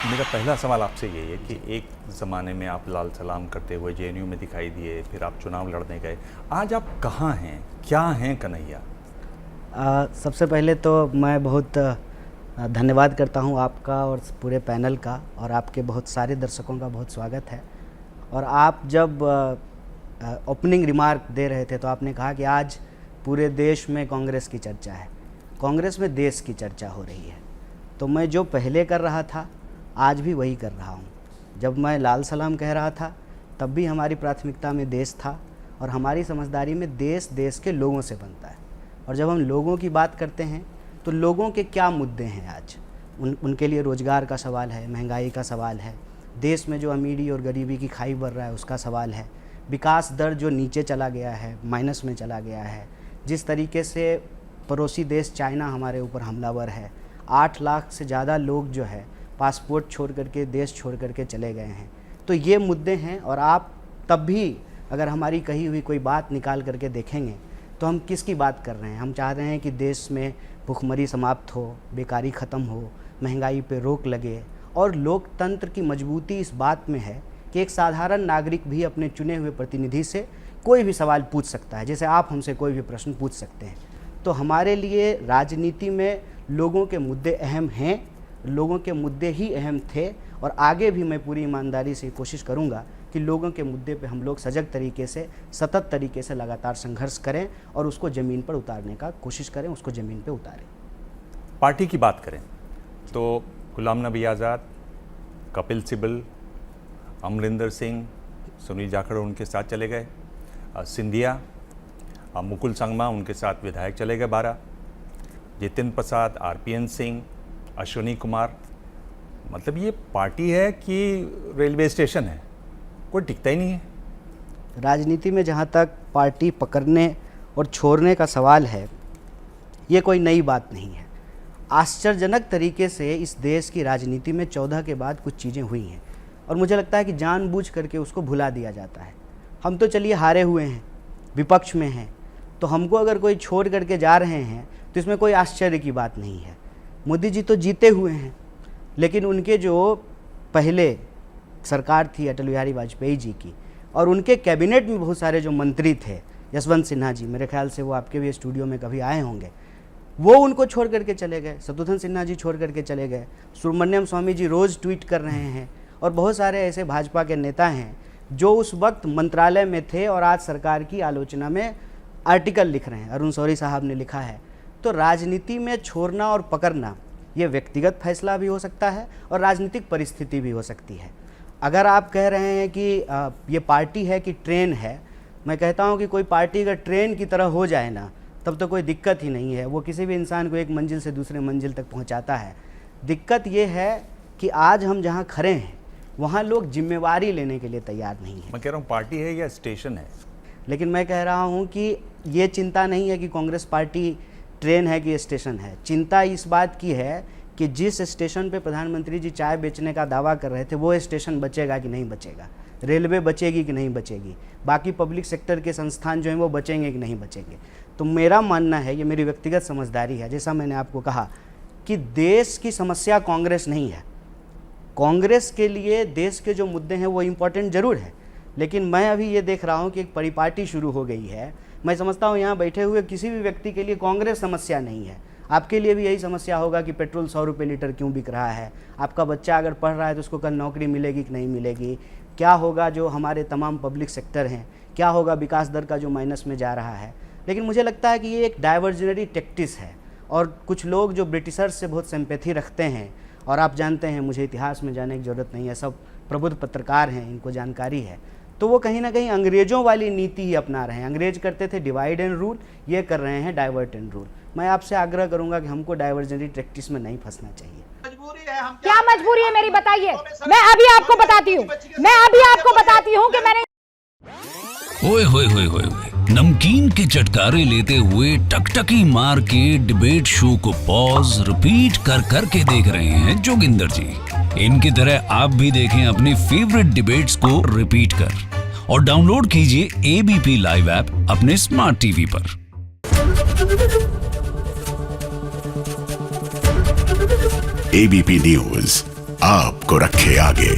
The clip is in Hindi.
मेरा पहला सवाल आपसे यही है कि एक ज़माने में आप लाल सलाम करते हुए जेएनयू में दिखाई दिए, फिर आप चुनाव लड़ने गए। आज आप कहाँ हैं, क्या हैं कन्हैया? सबसे पहले तो मैं बहुत धन्यवाद करता हूँ आपका और पूरे पैनल का, और आपके बहुत सारे दर्शकों का बहुत स्वागत है। और आप जब ओपनिंग रिमार्क दे रहे थे तो आपने कहा कि आज पूरे देश में कांग्रेस की चर्चा है, कांग्रेस में देश की चर्चा हो रही है। तो मैं जो पहले कर रहा था आज भी वही कर रहा हूँ। जब मैं लाल सलाम कह रहा था तब भी हमारी प्राथमिकता में देश था, और हमारी समझदारी में देश के लोगों से बनता है। और जब हम लोगों की बात करते हैं तो लोगों के क्या मुद्दे हैं आज, उनके लिए रोज़गार का सवाल है, महंगाई का सवाल है, देश में जो अमीरी और गरीबी की खाई बढ़ रहा है उसका सवाल है, विकास दर जो नीचे चला गया है, माइनस में चला गया है, जिस तरीके से पड़ोसी देश चाइना हमारे ऊपर हमलावर है, 8 लाख से ज़्यादा लोग जो है पासपोर्ट छोड़ करके, देश छोड़ करके चले गए हैं। तो ये मुद्दे हैं। और आप तब भी अगर हमारी कही हुई कोई बात निकाल करके देखेंगे तो हम किसकी बात कर रहे हैं? हम चाह रहे हैं कि देश में भुखमरी समाप्त हो, बेकारी ख़त्म हो, महंगाई पे रोक लगे, और लोकतंत्र की मजबूती इस बात में है कि एक साधारण नागरिक भी अपने चुने हुए प्रतिनिधि से कोई भी सवाल पूछ सकता है, जैसे आप हमसे कोई भी प्रश्न पूछ सकते हैं। तो हमारे लिए राजनीति में लोगों के मुद्दे अहम हैं, लोगों के मुद्दे ही अहम थे, और आगे भी मैं पूरी ईमानदारी से कोशिश करूंगा कि लोगों के मुद्दे पे हम लोग सजग तरीके से, सतत तरीके से लगातार संघर्ष करें और उसको ज़मीन पर उतारने का कोशिश करें, उसको ज़मीन पे उतारें। पार्टी की बात करें तो गुलाम नबी आज़ाद, कपिल सिब्बल, अमरिंदर सिंह, सुनील जाखड़ उनके साथ चले गए, सिंधिया, मुकुल संगमा उनके साथ विधायक चले गए 12, जितिन प्रसाद, आरपीएन सिंह, अश्विनी कुमार। मतलब ये पार्टी है कि रेलवे स्टेशन है, कोई टिकता ही नहीं है। राजनीति में जहाँ तक पार्टी पकड़ने और छोड़ने का सवाल है, ये कोई नई बात नहीं है। आश्चर्यजनक तरीके से इस देश की राजनीति में 14 के बाद कुछ चीज़ें हुई हैं, और मुझे लगता है कि जानबूझ करके उसको भुला दिया जाता है। हम तो चलिए हारे हुए हैं, विपक्ष में हैं, तो हमको अगर कोई छोड़ करके जा रहे हैं तो इसमें कोई आश्चर्य की बात नहीं है। मोदी जी तो जीते हुए हैं, लेकिन उनके जो पहले सरकार थी अटल बिहारी वाजपेयी जी की, और उनके कैबिनेट में बहुत सारे जो मंत्री थे, यशवंत सिन्हा जी, मेरे ख्याल से वो आपके भी स्टूडियो में कभी आए होंगे, वो उनको छोड़ करके चले गए। शत्रुघ्न सिन्हा जी छोड़ करके चले गए। सुब्रमण्यम स्वामी जी रोज़ ट्वीट कर रहे हैं, और बहुत सारे ऐसे भाजपा के नेता हैं जो उस वक्त मंत्रालय में थे और आज सरकार की आलोचना में आर्टिकल लिख रहे हैं। अरुण शौरी साहब ने लिखा है। तो राजनीति में छोड़ना और पकड़ना ये व्यक्तिगत फैसला भी हो सकता है और राजनीतिक परिस्थिति भी हो सकती है। अगर आप कह रहे हैं कि ये पार्टी है कि ट्रेन है, मैं कहता हूँ कि कोई पार्टी अगर ट्रेन की तरह हो जाए ना, तब तो कोई दिक्कत ही नहीं है। वो किसी भी इंसान को एक मंजिल से दूसरे मंजिल तक पहुँचाता है। दिक्कत ये है कि आज हम जहाँ खड़े हैं वहाँ लोग जिम्मेवारी लेने के लिए तैयार नहीं है। मैं कह रहा हूँ पार्टी है या स्टेशन है? लेकिन मैं कह रहा हूँ कि ये चिंता नहीं है कि कांग्रेस पार्टी ट्रेन है कि स्टेशन है। चिंता इस बात की है कि जिस स्टेशन पे प्रधानमंत्री जी चाय बेचने का दावा कर रहे थे, वो स्टेशन बचेगा कि नहीं बचेगा, रेलवे बचेगी कि नहीं बचेगी, बाकी पब्लिक सेक्टर के संस्थान जो हैं वो बचेंगे कि नहीं बचेंगे। तो मेरा मानना है, ये मेरी व्यक्तिगत समझदारी है, जैसा मैंने आपको कहा कि देश की समस्या कांग्रेस नहीं है। कांग्रेस के लिए देश के जो मुद्दे हैं वो इम्पोर्टेंट ज़रूर है, लेकिन मैं अभी ये देख रहा हूँ कि एक परिपाटी शुरू हो गई है। मैं समझता हूँ यहाँ बैठे हुए किसी भी व्यक्ति के लिए कांग्रेस समस्या नहीं है। आपके लिए भी यही समस्या होगा कि पेट्रोल 100 रुपये लीटर क्यों बिक रहा है, आपका बच्चा अगर पढ़ रहा है तो उसको कल नौकरी मिलेगी कि नहीं मिलेगी, क्या होगा जो हमारे तमाम पब्लिक सेक्टर हैं, क्या होगा विकास दर का जो माइनस में जा रहा है। लेकिन मुझे लगता है कि ये एक डाइवर्जनरी टैक्टिस है, और कुछ लोग जो ब्रिटिशर्स से बहुत सिंपैथी रखते हैं, और आप जानते हैं मुझे इतिहास में जाने की ज़रूरत नहीं है, सब प्रबुद्ध पत्रकार हैं, इनको जानकारी है, तो वो कहीं ना कहीं अंग्रेज़ों वाली नीति ही अपना रहे हैं। अंग्रेज करते थे डिवाइड एंड रूल, ये कर रहे हैं डाइवर्ट एंड रूल। मैं आपसे आग्रह करूंगा कि हमको डाइवर्जनरी प्रैक्टिस में नहीं फंसना चाहिए। क्या मजबूरी है मेरी, बताइए। मैं अभी आपको बताती हूँ कि मैंने ओए होए होए होए नमकीन के चटकारे लेते हुए टकटकी मार के डिबेट शो को पॉज रिपीट कर करके देख रहे हैं जोगिंदर जी। इनकी तरह आप भी देखें अपनी फेवरेट डिबेट्स को रिपीट कर, और डाउनलोड कीजिए एबीपी लाइव ऐप अपने स्मार्ट टीवी पर। एबीपी न्यूज आपको रखे आगे।